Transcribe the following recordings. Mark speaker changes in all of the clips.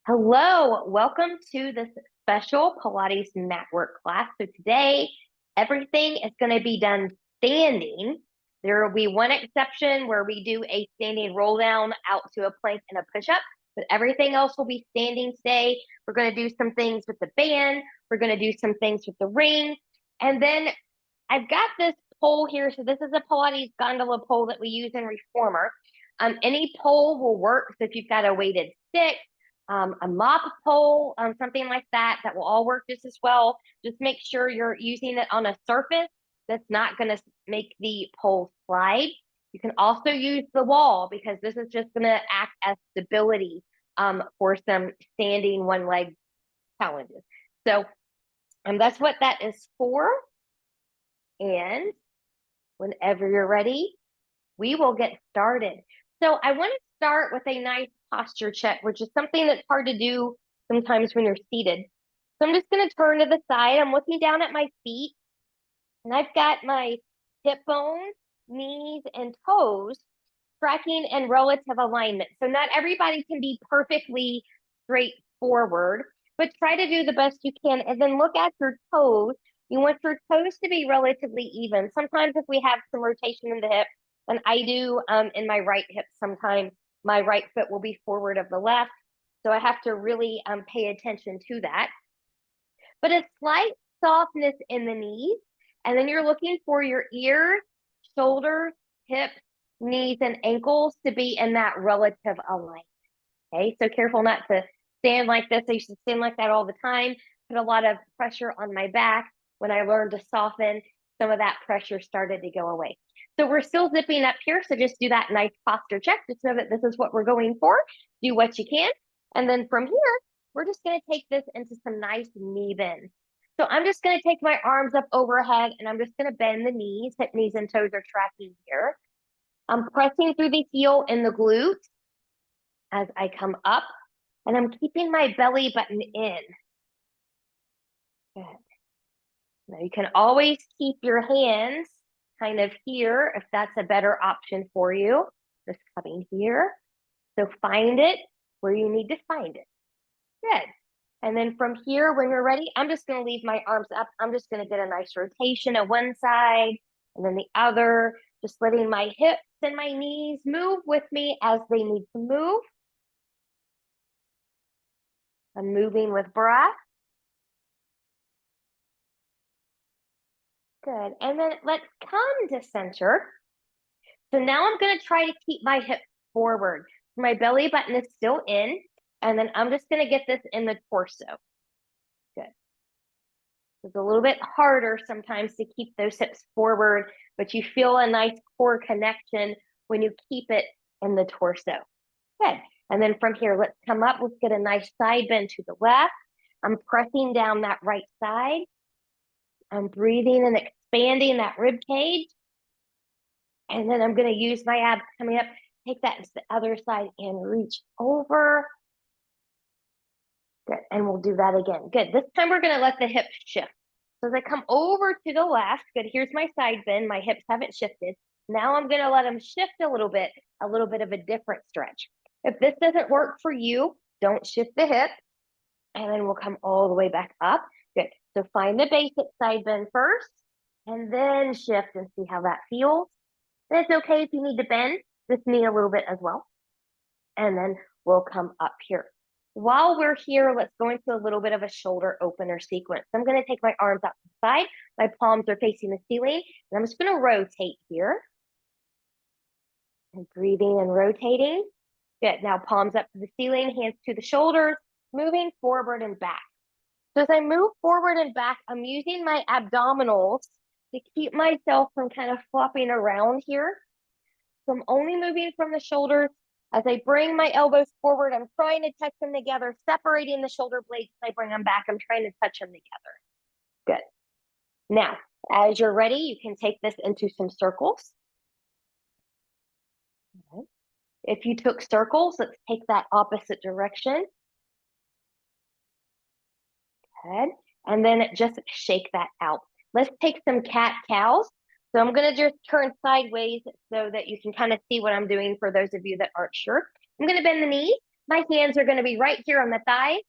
Speaker 1: Hello, welcome to this special Pilates Matwork class. So today, everything is going to be done standing. There will be one exception where we do a standing roll down out to a plank and a push up, but everything else will be standing today. We're going to do some things with the band. We're going to do some things with the ring. And then I've got this pole here. So this is a Pilates gondola pole that we use in Reformer. Any pole will work. So if you've got a weighted stick, a mop pole, something like that, that will all work just as well. Just make sure you're using it on a surface that's not going to make the pole slide. You can also use the wall because this is just going to act as stability for some standing one leg challenges. So that's what that is for. And whenever you're ready, we will get started. So I want to start with a nice posture check, which is something that's hard to do sometimes when you're seated. So I'm just going to turn to the side. I'm looking down at my feet, and I've got my hip bones, knees, and toes tracking in relative alignment. So not everybody can be perfectly straightforward, but try to do the best you can. And then look at your toes. You want your toes to be relatively even. Sometimes if we have some rotation in the hip, and I do in my right hip, sometimes my right foot will be forward of the left. So I have to really pay attention to that. But a slight softness in the knees. And then you're looking for your ears, shoulders, hips, knees, and ankles to be in that relative alignment. Okay, so careful not to stand like this. I used to stand like that all the time, put a lot of pressure on my back. When I learned to soften, some of that pressure started to go away. So we're still zipping up here. So just do that nice posture check. Just know that this is what we're going for. Do what you can. And then from here, we're just going to take this into some nice knee bends. So I'm just going to take my arms up overhead and I'm just going to bend the knees. Hip, knees, and toes are tracking here. I'm pressing through the heel and the glute as I come up, and I'm keeping my belly button in. Good. Now you can always keep your hands kind of here if that's a better option for you. Just coming here. So find it where you need to find it. Good. And then from here, when you're ready, I'm just going to leave my arms up. I'm just going to get a nice rotation on one side and then the other, just letting my hips and my knees move with me as they need to move. I'm moving with breath. Good. And then let's come to center. So now I'm going to try to keep my hips forward. My belly button is still in. And then I'm just going to get this in the torso. Good. It's a little bit harder sometimes to keep those hips forward, but you feel a nice core connection when you keep it in the torso. Good. And then from here, let's come up. Let's get a nice side bend to the left. I'm pressing down that right side. I'm breathing and expanding that rib cage. And then I'm going to use my abs coming up, take that to the other side and reach over. Good. And we'll do that again. Good. This time we're going to let the hips shift. So as I come over to the left, good, here's my side bend. My hips haven't shifted. Now I'm going to let them shift a little bit of a different stretch. If this doesn't work for you, don't shift the hip. And then we'll come all the way back up. Good. So find the basic side bend first and then shift and see how that feels. And it's okay if you need to bend this knee a little bit as well. And then we'll come up here. While we're here, let's go into a little bit of a shoulder opener sequence. I'm going to take my arms out to the side. My palms are facing the ceiling. And I'm just going to rotate here. And breathing and rotating. Good. Now palms up to the ceiling, hands to the shoulders, moving forward and back. So as I move forward and back, I'm using my abdominals to keep myself from kind of flopping around here. So I'm only moving from the shoulders. As I bring my elbows forward, I'm trying to touch them together, separating the shoulder blades as I bring them back. I'm trying to touch them together. Good. Now, as you're ready, you can take this into some circles. Okay. If you took circles, let's take that opposite direction. Good. And then just shake that out. Let's take some cat-cows. So I'm going to just turn sideways so that you can kind of see what I'm doing for those of you that aren't sure. I'm going to bend the knees. My hands are going to be right here on the thighs.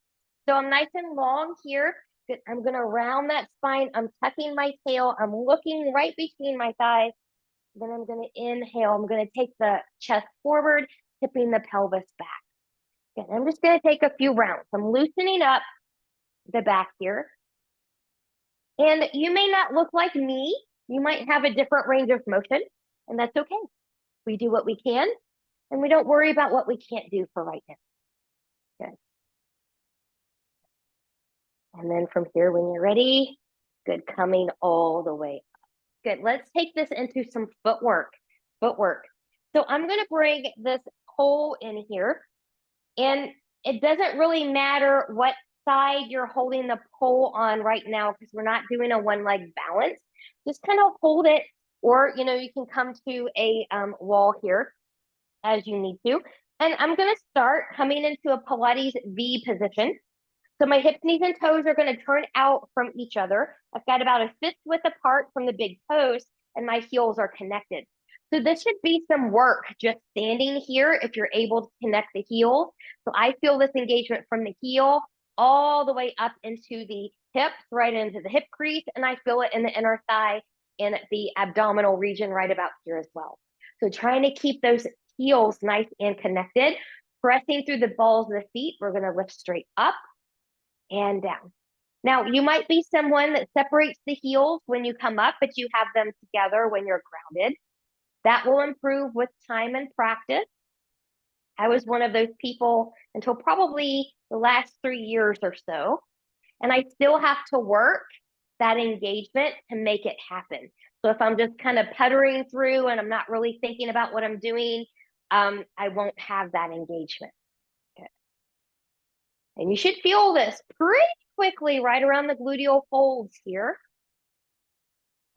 Speaker 1: So I'm nice and long here. Good. I'm going to round that spine. I'm tucking my tail. I'm looking right between my thighs. Then I'm going to inhale. I'm going to take the chest forward, tipping the pelvis back. Good. I'm just going to take a few rounds. I'm loosening up the back here. And you may not look like me. You might have a different range of motion, and that's okay. We do what we can, and we don't worry about what we can't do for right now. Good. And then from here, when you're ready, good, coming all the way up. Good, let's take this into some footwork. So I'm gonna bring this pole in here, and it doesn't really matter what side you're holding the pole on right now, because we're not doing a one leg balance. Just kind of hold it, or you can come to a wall here as you need to. And I'm gonna start coming into a Pilates V position. So my hips, knees, and toes are going to turn out from each other. I've got about a fist width apart from the big toes, and my heels are connected. So this should be some work just standing here if you're able to connect the heels. So I feel this engagement from the heel all the way up into the hips, right into the hip crease, and I feel it in the inner thigh and the abdominal region right about here as well. So trying to keep those heels nice and connected, pressing through the balls of the feet. We're going to lift straight up and down. Now, you might be someone that separates the heels when you come up, but you have them together when you're grounded. That will improve with time and practice. I was one of those people until probably the last 3 years or so. And I still have to work that engagement to make it happen. So if I'm just kind of puttering through and I'm not really thinking about what I'm doing, I won't have that engagement. Okay. And you should feel this pretty quickly right around the gluteal folds here.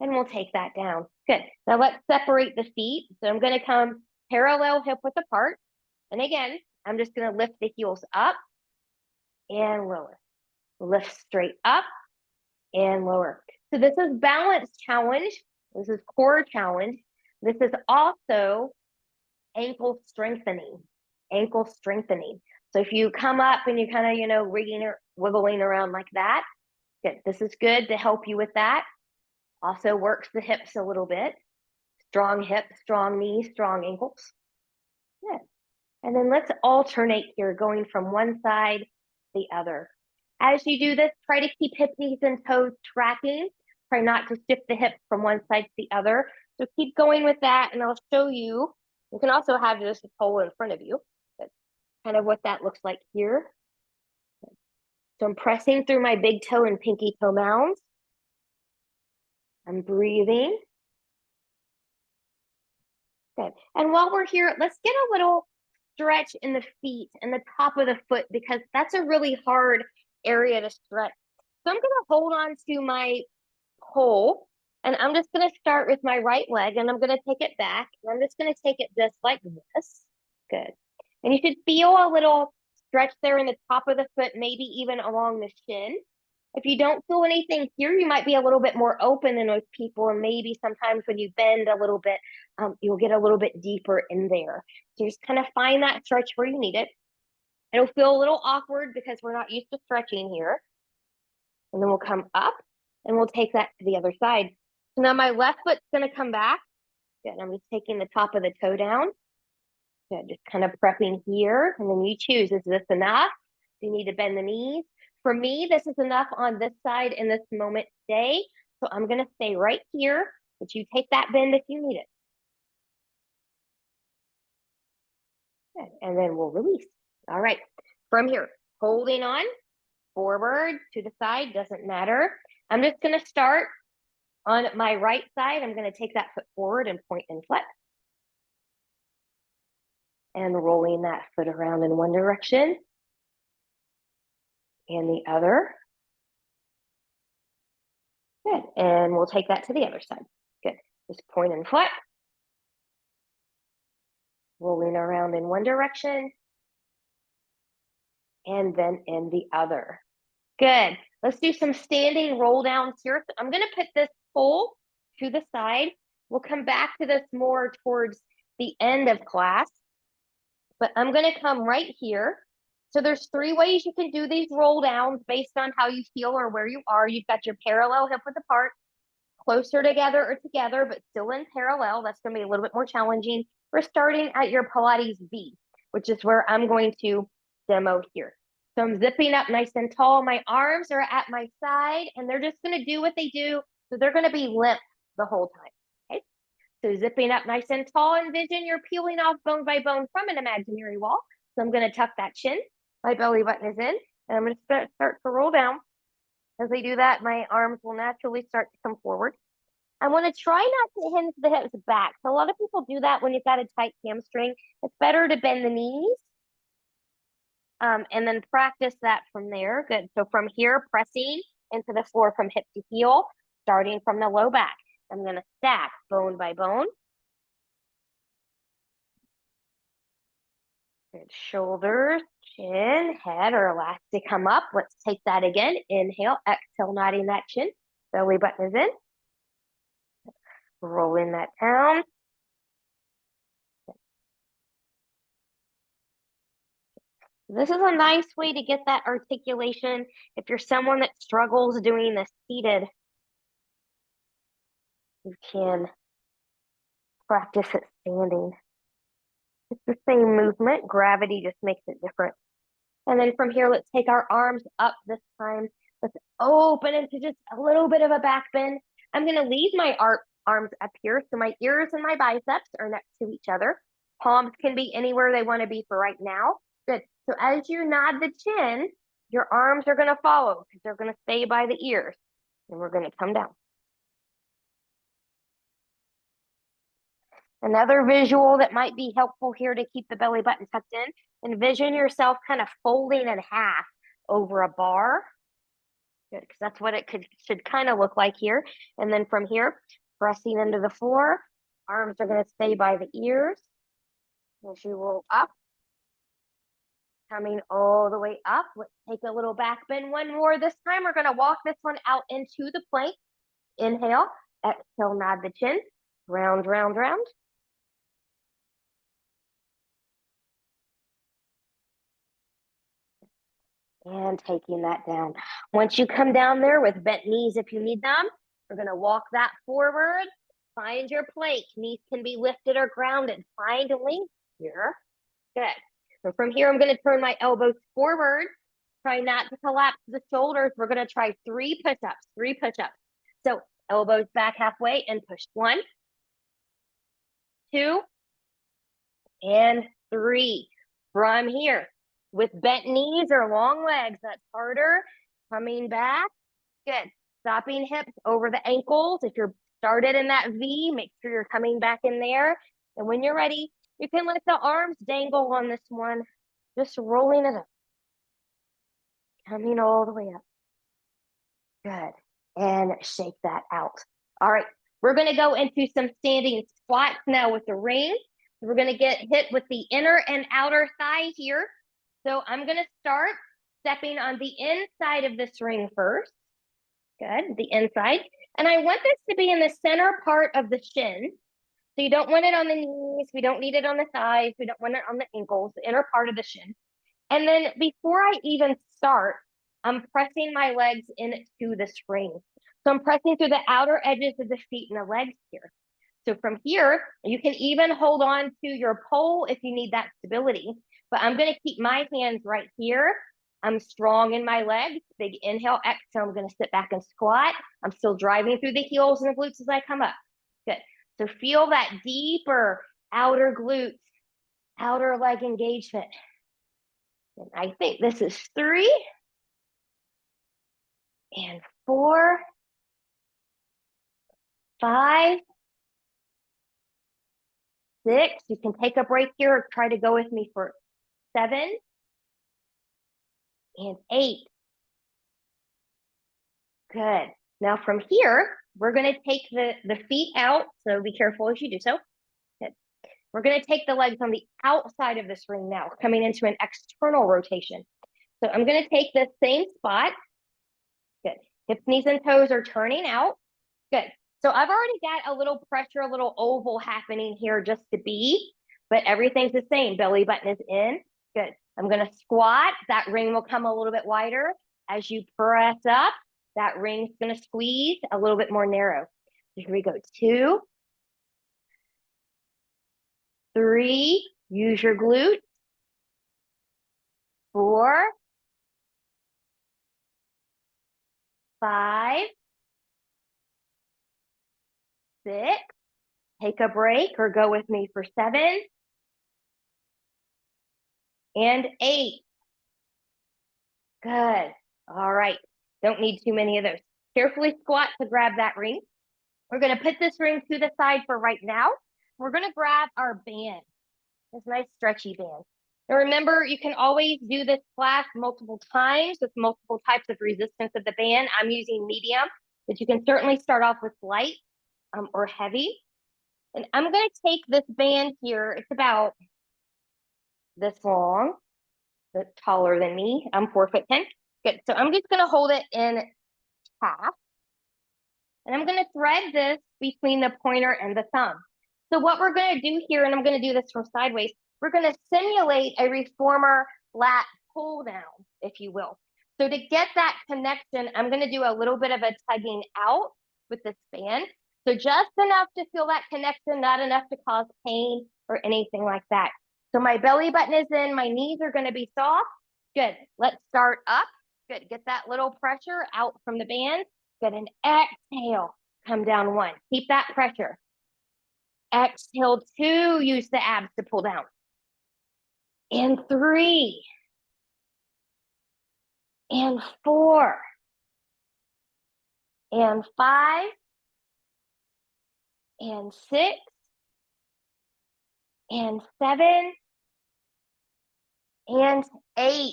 Speaker 1: And we'll take that down. Good. Now let's separate the feet. So I'm going to come parallel hip width apart. And again, I'm just going to lift the heels up and lower. Lift straight up and lower. So this is balance challenge. This is core challenge. This is also ankle strengthening. Ankle strengthening. So if you come up and you kind of, rigging or wiggling around like that, good. This is good to help you with that. Also works the hips a little bit. Strong hips, strong knees, strong ankles. Good. And then let's alternate here, going from one side to the other. As you do this, try to keep hip, knees, and toes tracking. Try not to shift the hips from one side to the other. So keep going with that, and I'll show you. You can also have this pole in front of you. That's kind of what that looks like here. So I'm pressing through my big toe and pinky toe mounds. I'm breathing. Good. And while we're here, let's get a little stretch in the feet and the top of the foot, because that's a really hard area to stretch. So I'm going to hold on to my pole, and I'm just going to start with my right leg, and I'm going to take it back, and I'm just going to take it just like this. Good. And you should feel a little stretch there in the top of the foot, maybe even along the shin. If you don't feel anything here, you might be a little bit more open than most people, and maybe sometimes when you bend a little bit, you'll get a little bit deeper in there. So just kind of find that stretch where you need it. It'll feel a little awkward because we're not used to stretching here. And then we'll come up and we'll take that to the other side. So now my left foot's going to come back. Good. I'm just taking the top of the toe down. Good. Just kind of prepping here. And then you choose, is this enough? Do you need to bend the knees? For me, this is enough on this side in this moment today. So I'm going to stay right here, but you take that bend if you need it. Good. And then we'll release. All right. From here, holding on, forward, to the side, doesn't matter. I'm just going to start on my right side. I'm going to take that foot forward and point and flex. And rolling that foot around in one direction and the other. Good. And we'll take that to the other side. Good. Just point and flex. Rolling around in one direction and then in the other. Good. Let's do some standing roll downs here. So I'm going to put this pole to the side. We'll come back to this more towards the end of class. But I'm going to come right here. So there's 3 ways you can do these roll downs based on how you feel or where you are. You've got your parallel hip width apart, closer together or together, but still in parallel. That's going to be a little bit more challenging. We're starting at your Pilates V, which is where I'm going to demo here. So I'm zipping up nice and tall. My arms are at my side, and they're just going to do what they do. So they're going to be limp the whole time. Okay. So zipping up nice and tall, envision you're peeling off bone by bone from an imaginary wall. So I'm going to tuck that chin. My belly button is in, and I'm going to start to roll down. As I do that, my arms will naturally start to come forward. I want to try not to hinge the hips back. So a lot of people do that when you've got a tight hamstring. It's better to bend the knees and then practice that from there. Good. So from here, pressing into the floor from hip to heel, starting from the low back. I'm going to stack bone by bone. Good. Shoulders, chin, head are elastic come up. Let's take that again. Inhale, exhale, nodding that chin. Belly button is in. Rolling that down. This is a nice way to get that articulation. If you're someone that struggles doing this seated, you can practice it standing. It's the same movement. Gravity just makes it different. And then from here, let's take our arms up this time. Let's open into just a little bit of a back bend. I'm going to leave my arms up here. So my ears and my biceps are next to each other. Palms can be anywhere they want to be for right now. Good. So as you nod the chin, your arms are going to follow because they're going to stay by the ears. And we're going to come down. Another visual that might be helpful here to keep the belly button tucked in. Envision yourself kind of folding in half over a bar. Good, because that's what it should kind of look like here. And then from here, pressing into the floor. Arms are going to stay by the ears. As you roll up. Coming all the way up. Let's take a little back bend. One more. This time we're going to walk this one out into the plank. Inhale. Exhale, nod the chin. Round, round, round. And taking that down. Once you come down there with bent knees, if you need them, we're going to walk that forward. Find your plank. Knees can be lifted or grounded. Find length here. Good. So from here, I'm going to turn my elbows forward. Try not to collapse the shoulders. We're going to try 3 push-ups. 3 push-ups. So elbows back halfway and push. 1, 2, and 3. From here, with bent knees or long legs, that's harder. Coming back. Good. Stopping hips over the ankles. If you're started in that V, make sure you're coming back in there. And when you're ready, you can let the arms dangle on this one. Just rolling it up. Coming all the way up. Good. And shake that out. All right. We're going to go into some standing squats now with the ring. We're going to get hit with the inner and outer thigh here. So I'm going to start stepping on the inside of this ring first. Good, the inside. And I want this to be in the center part of the shin. So you don't want it on the knees. We don't need it on the thighs. We don't want it on the ankles, the inner part of the shin. And then before I even start, I'm pressing my legs into this ring. So I'm pressing through the outer edges of the feet and the legs here. So from here, you can even hold on to your pole if you need that stability. But I'm going to keep my hands right here. I'm strong in my legs. Big inhale, exhale. I'm going to sit back and squat. I'm still driving through the heels and the glutes as I come up. Good. So feel that deeper outer glutes, outer leg engagement. And I think this is 3 and 4, 5, 6. You can take a break here or try to go with me for 7 and 8. Good. Now from here, we're going to take the feet out. So be careful as you do so. Good. We're going to take the legs on the outside of this ring now, coming into an external rotation. So I'm going to take the same spot. Good. Hips, knees, and toes are turning out. Good. So I've already got a little pressure, a little oval happening here just to be, but everything's the same. Belly button is in. Good. I'm going to squat. That ring will come a little bit wider. As you press up, that ring's going to squeeze a little bit more narrow. So here we go. 2, 3, use your glutes. 4, 5, 6, take a break or go with me for 7, and 8. Good. All right. Don't need too many of those. Carefully squat to grab that ring. We're going to put this ring to the side for right now. We're going to grab our band. This nice stretchy band. Now remember, you can always do this class multiple times with multiple types of resistance of the band. I'm using medium, but you can certainly start off with light or heavy. And I'm going to take this band here. It's about this long, that's taller than me. I'm 4'10". Good. So I'm just going to hold it in half. And I'm going to thread this between the pointer and the thumb. So what we're going to do here, and I'm going to do this from sideways, we're going to simulate a reformer lat pull down, if you will. So to get that connection, I'm going to do a little bit of a tugging out with this band. So just enough to feel that connection, not enough to cause pain or anything like that. So my belly button is in, my knees are going to be soft. Good. Let's start up. Good. Get that little pressure out from the band. Good. And exhale. Come down 1. Keep that pressure. Exhale 2. Use the abs to pull down. And 3. And 4. And 5. And 6. And 7. And 8.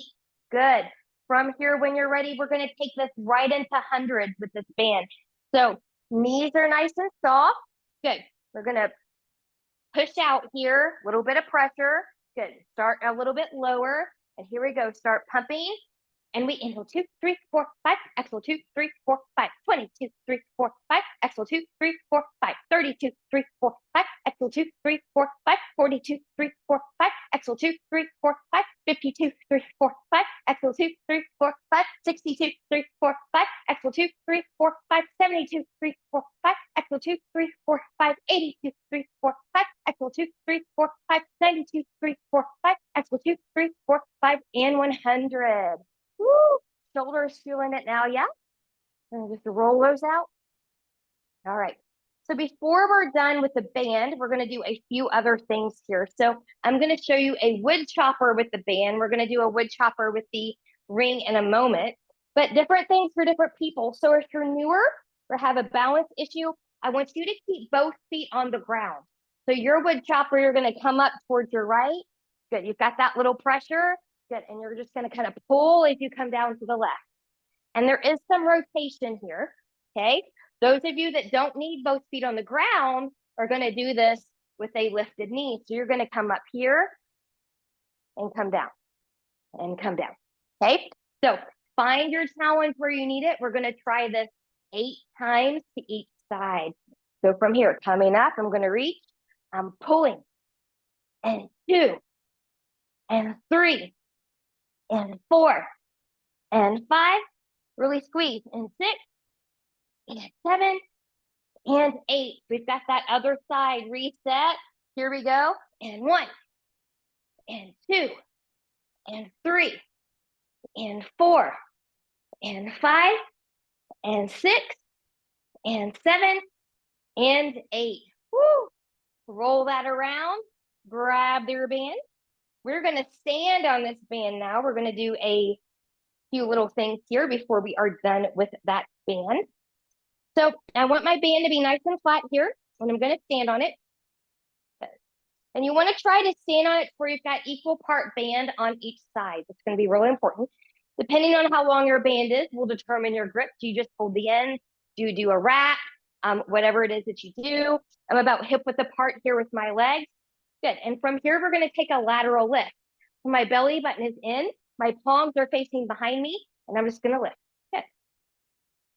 Speaker 1: Good. From here, when you're ready, we're going to take this right into hundreds with this band. So knees are nice and soft. Good. We're going to push out here, a little bit of pressure. Good. Start a little bit lower. And here we go. Start pumping. And we inhale 2, 3, 4, 5. Exhale 2, 3, 4, 5. 22, 3, 4, 5. Exhale 2, 3, 4, 5. 32, 3, 4, 5. Exhale 2, 3, 4, 5. 42, 3, 4, 5. Exhale 2, 3, 4, 5. 52, 3, 4, 5. Exhale 2, 3, 4, 5. 62, 3, 4, 5. Exhale 2, 3, 4, 5. 72, 3, 4, 5. Exhale 2, 3, 4, 5. 82, 3, 4, 5. Exhale 2, 3, 4, 5. 92, 3, 4, 5. Exhale 2, 3, 4, 5. And 100. Woo! Shoulders feeling it now, yeah? And just roll those out. All right. So before we're done with the band, we're going to do a few other things here. So I'm going to show you a wood chopper with the band. We're going to do a wood chopper with the ring in a moment, but different things for different people. So if you're newer or have a balance issue, I want you to keep both feet on the ground. So your wood chopper, you're going to come up towards your right. Good. You've got that little pressure. Good. And you're just going to kind of pull as you come down to the left. And there is some rotation here. Okay. Those of you that don't need both feet on the ground are going to do this with a lifted knee. So you're going to come up here and come down and come down. Okay. So find your challenge where you need it. We're going to try this 8 times to each side. So from here, coming up, I'm going to reach. I'm pulling. And 2. And 3. And 4. And 5. Really squeeze. And 6. And 7. And 8. We've got that other side reset. Here we go. And 1. And 2. And 3. And 4. And 5. And 6. And 7. And 8. Woo! Roll that around. Grab your band. We're going to stand on this band now. We're going to do a few little things here before we are done with that band. So I want my band to be nice and flat here, and I'm going to stand on it. And you want to try to stand on it where you've got equal part band on each side. It's going to be really important. Depending on how long your band is, will determine your grip. Do you just hold the end? Do you do a wrap? Whatever it is that you do. I'm about hip width apart here with my legs. Good. And from here, we're going to take a lateral lift. So my belly button is in. My palms are facing behind me, and I'm just going to lift. Good.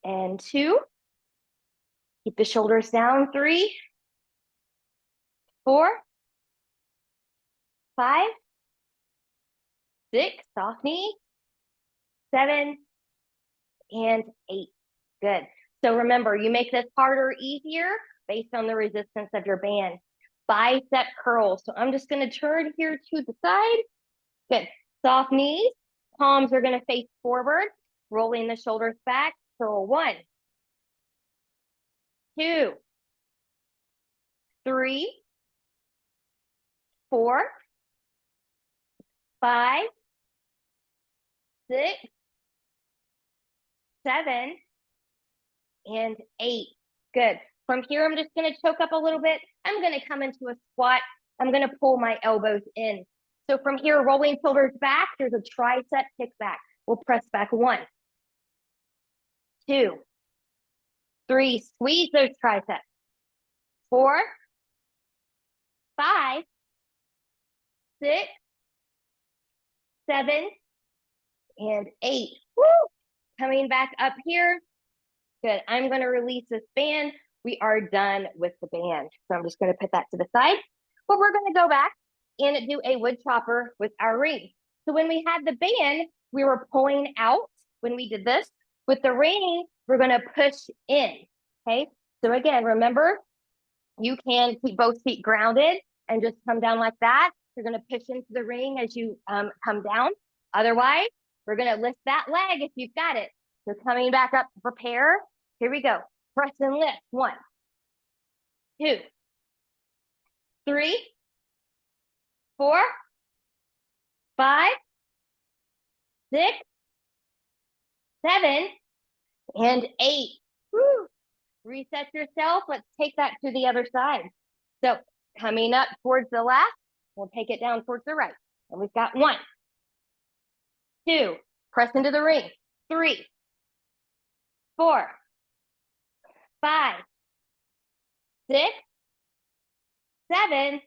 Speaker 1: And 2. Keep the shoulders down. 3, 4, 5, 6, soft knee, 7, and 8. Good. So remember, you make this harder or easier based on the resistance of your band. Bicep curls. So I'm just going to turn here to the side. Good. Soft knees. Palms are going to face forward, rolling the shoulders back. Curl 1, 2, 3, 4, 5, 6, 7, and 8. Good. From here, I'm just going to choke up a little bit. I'm going to come into a squat. I'm going to pull my elbows in. So from here, rolling shoulders back, there's a tricep kick back. We'll press back 1, 2, 3, squeeze those triceps. 4, 5, 6, 7, and 8. Woo! Coming back up here. Good. I'm going to release this band. We are done with the band. So I'm just going to put that to the side. But we're going to go back and do a wood chopper with our ring. So when we had the band, we were pulling out when we did this. With the ring, we're going to push in. Okay. So again, remember, you can keep both feet grounded and just come down like that. You're going to push into the ring as you come down. Otherwise, we're going to lift that leg if you've got it. So coming back up to prepare. Here we go. Press and lift. 1, 2, 3, 4, 5, 6, 7, and 8. Woo. Reset yourself. Let's take that to the other side. So coming up towards the left, we'll take it down towards the right. And we've got 1, 2, press into the ring. 3, 4, 5, 6, 7,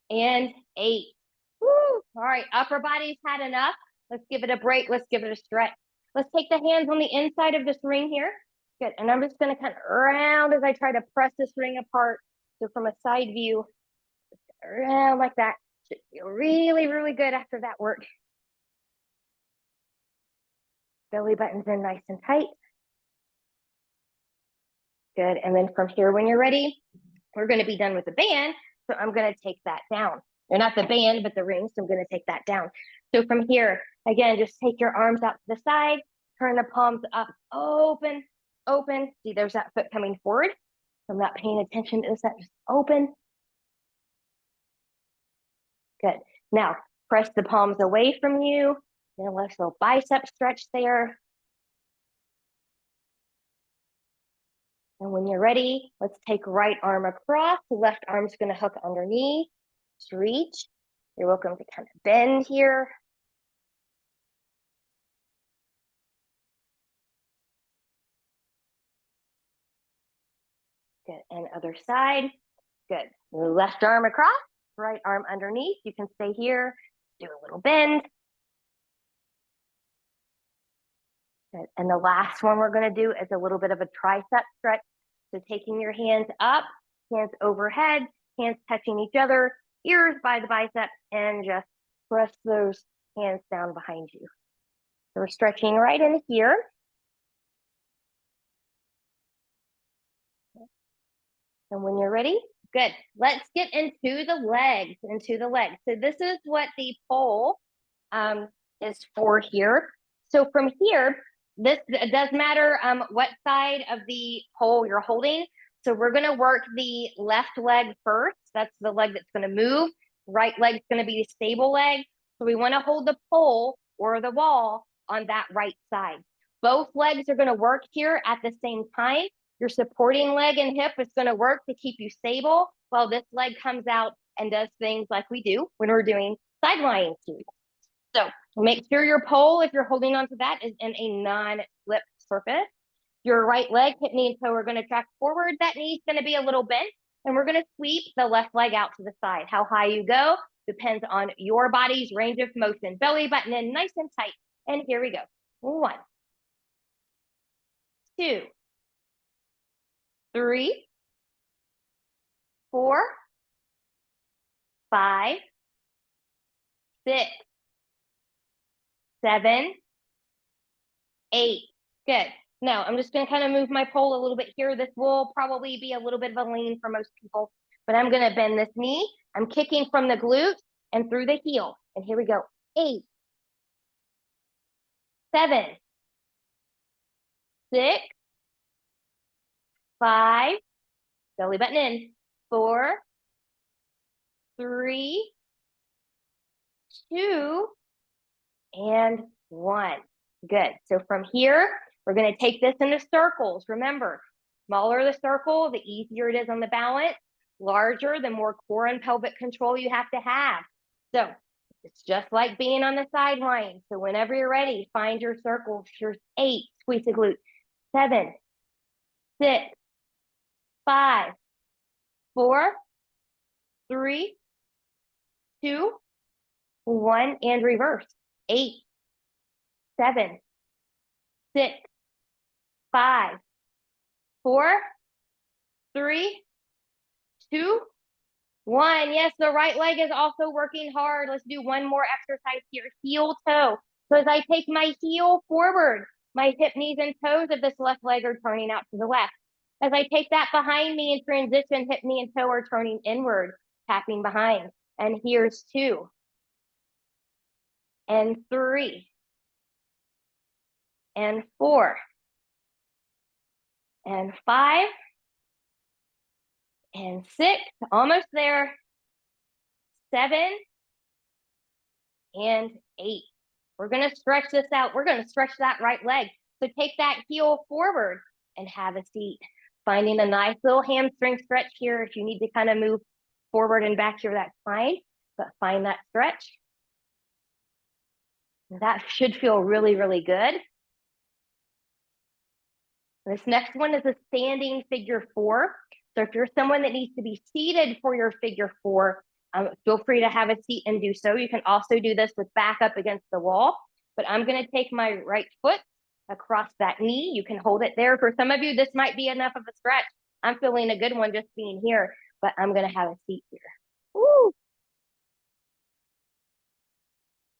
Speaker 1: and 8. Woo. All right, upper body's had enough. Let's give it a break. Let's give it a stretch. Let's take the hands on the inside of this ring here. Good, and I'm just gonna kind of round as I try to press this ring apart. So from a side view, around like that. Should feel really, really good after that work. Belly buttons in nice and tight. Good, and then from here, when you're ready, we're gonna be done with the band. So I'm gonna take that down. Or not the band, but the ring, so I'm gonna take that down. So from here, again, just take your arms out to the side, turn the palms up, open, open. See, there's that foot coming forward. I'm not paying attention to this, that just open. Good. Now, press the palms away from you. And a little bicep stretch there. And when you're ready, let's take right arm across. The left arm's going to hook underneath. Just reach. You're welcome to kind of bend here. Good. And other side. Good. Left arm across, right arm underneath. You can stay here. Do a little bend. Good. And the last one we're going to do is a little bit of a tricep stretch. So taking your hands up, hands overhead, hands touching each other, ears by the biceps, and just press those hands down behind you. So we're stretching right in here. And when you're ready, good. Let's get into the legs, So this is what the pole is for here. So from here, this it does matter what side of the pole you're holding. So we're going to work the left leg first. That's the leg that's going to move. Right leg's going to be the stable leg. So we want to hold the pole or the wall on that right side. Both legs are going to work here at the same time. Your supporting leg and hip is going to work to keep you stable while this leg comes out and does things like we do when we're doing side lying series. So make sure your pole, if you're holding onto that, is in a non-slip surface. Your right leg, hip, knee, and toe are going to track forward. That knee's going to be a little bent, and we're going to sweep the left leg out to the side. How high you go depends on your body's range of motion. Belly button in nice and tight. And here we go. 1, 2, 3, 4, 5, 6, 7, 8. Good. Now I'm just going to kind of move my pole a little bit here. This will probably be a little bit of a lean for most people, but I'm going to bend this knee. I'm kicking from the glute and through the heel. And here we go. 8, 7, 6, 5, belly button in, 4, 3, 2, and 1. Good. So from here, we're going to take this into circles. Remember, smaller the circle, the easier it is on the balance. Larger, the more core and pelvic control you have to have. So it's just like being on the sideline. So whenever you're ready, find your circle. Here's 8, squeeze the glute. 7, 6, 5, 4, 3, 2, 1, and reverse. 8, 7, 6, 5, 4, 3, 2, 1. Yes, the right leg is also working hard. Let's do one more exercise here. Heel toe. So as I take my heel forward, my hip, knees, and toes of this left leg are turning out to the left. As I take that behind me in transition, hip, knee, and toe are turning inward, tapping behind. And here's 2, and 3, and 4, and 5, and 6, almost there, 7, and 8. We're going to stretch this out. We're going to stretch that right leg. So take that heel forward and have a seat. Finding a nice little hamstring stretch here. If you need to kind of move forward and back here, that's fine. But find that stretch. That should feel really, really good. This next one is a standing figure 4. So if you're someone that needs to be seated for your figure 4, feel free to have a seat and do so. You can also do this with back up against the wall, but I'm going to take my right foot across that knee. You can hold it there. For some of you, this might be enough of a stretch. I'm feeling a good one just being here, but I'm going to have a seat here. Woo!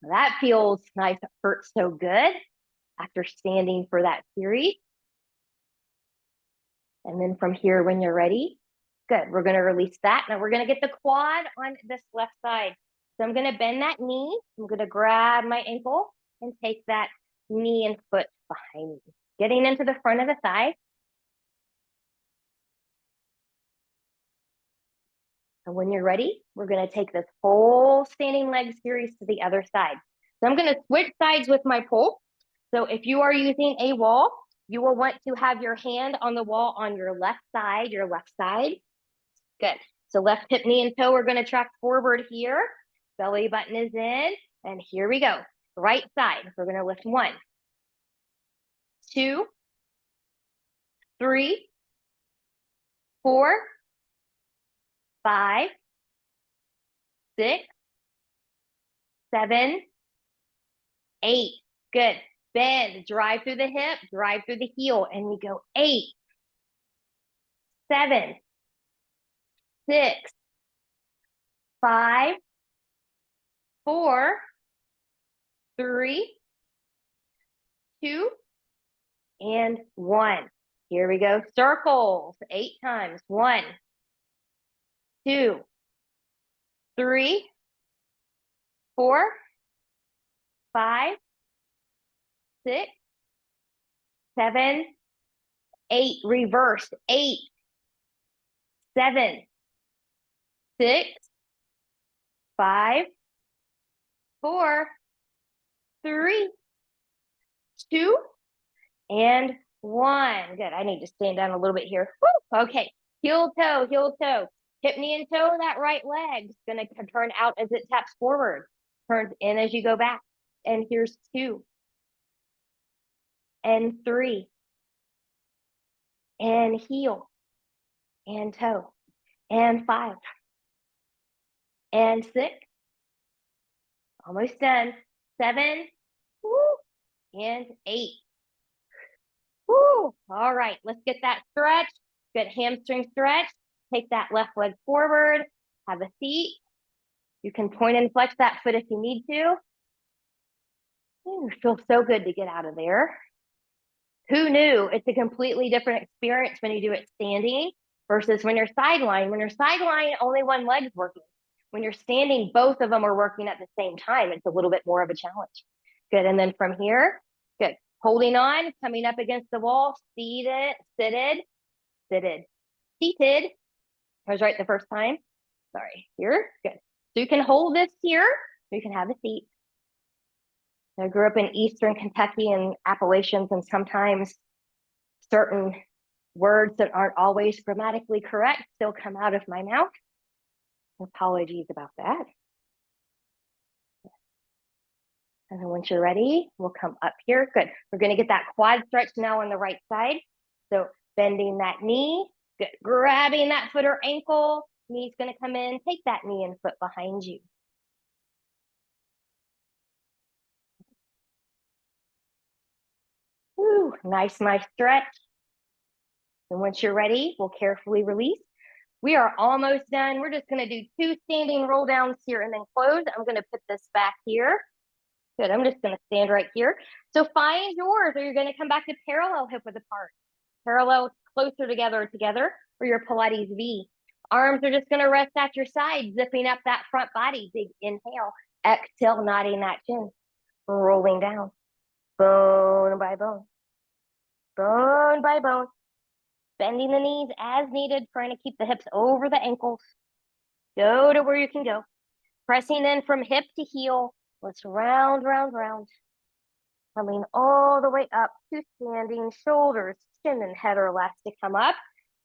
Speaker 1: That feels nice. It hurts so good after standing for that series. And then from here, when you're ready, good. We're going to release that. Now we're going to get the quad on this left side. So I'm going to bend that knee. I'm going to grab my ankle and take that knee and foot behind me, getting into the front of the thigh. And when you're ready, we're going to take this whole standing leg series to the other side. So I'm going to switch sides with my pole. So if you are using a wall, you will want to have your hand on the wall on your left side, Good. So left hip, knee, and toe, we're going to track forward here. Belly button is in, and here we go. Right side, we're going to lift 1, 2, 3, 4, 5, 6, 7, 8. Good. Bend, drive through the hip, drive through the heel, and we go 8, 7, 6, 5, 4, 3, 2, and 1. Here we go. Circles, 8 times. 1, 2, 3, 4, 5, 6, 7, 8. Reverse. 8, 7, 6, 5, 4, 3, 2, and 1. Good. I need to stand down a little bit here. Woo! Okay. Heel toe, hip, knee, and toe. That right leg is going to turn out as it taps forward. Turns in as you go back. And here's 2, and 3, and heel, and toe, and 5, and 6. Almost done. 7, woo, and 8. Woo. All right, let's get that stretch. Good hamstring stretch. Take that left leg forward. Have a seat. You can point and flex that foot if you need to. Ooh, feels so good to get out of there. Who knew? It's a completely different experience when you do it standing versus when you're sideline. When you're sideline, only one leg's working. When you're standing, both of them are working at the same time. It's a little bit more of a challenge. Good. And then from here, good. Holding on, coming up against the wall, seated, seated. I was right the first time. Sorry. Here. Good. So you can hold this here. You can have a seat. I grew up in Eastern Kentucky and Appalachians, and sometimes certain words that aren't always grammatically correct still come out of my mouth. Apologies about that. And then once you're ready, we'll come up here. Good. We're going to get that quad stretch now on the right side. So bending that knee, good. Grabbing that foot or ankle. Knee's going to come in. Take that knee and foot behind you. Ooh, nice stretch. And once you're ready, we'll carefully release. We are almost done. We're just going to do 2 standing roll downs here and then close. I'm going to put this back here. Good. I'm just going to stand right here. So find yours, or you're going to come back to parallel hip width apart. Parallel closer together, or your Pilates V. Arms are just going to rest at your side, zipping up that front body. Big inhale. Exhale, nodding that chin. Rolling down. Bone by bone. Bone by bone. Bending the knees as needed, trying to keep the hips over the ankles. Go to where you can go. Pressing in from hip to heel. Let's round, round, round. Coming all the way up to standing, shoulders, chin, and head are last to come up.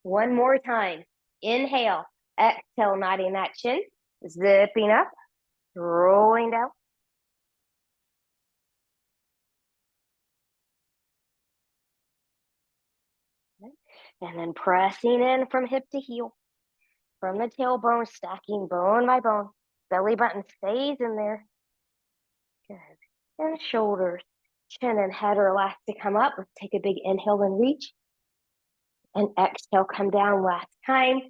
Speaker 1: One more time. Inhale. Exhale, nodding that chin. Zipping up. Rolling down. And then pressing in from hip to heel. From the tailbone, stacking bone by bone. Belly button stays in there. Good. And shoulders, chin, and head are last to come up. Let's take a big inhale and reach. And exhale, come down last time.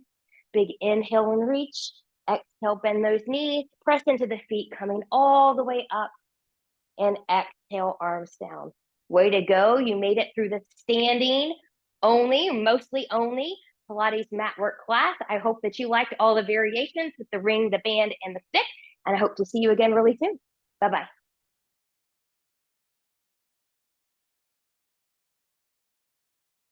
Speaker 1: Big inhale and reach. Exhale, bend those knees. Press into the feet, coming all the way up. And exhale, arms down. Way to go. You made it through the standing mostly only Pilates mat work class. I hope that you liked all the variations with the ring, the band, and the stick. And I hope to see you again really soon. Bye-bye.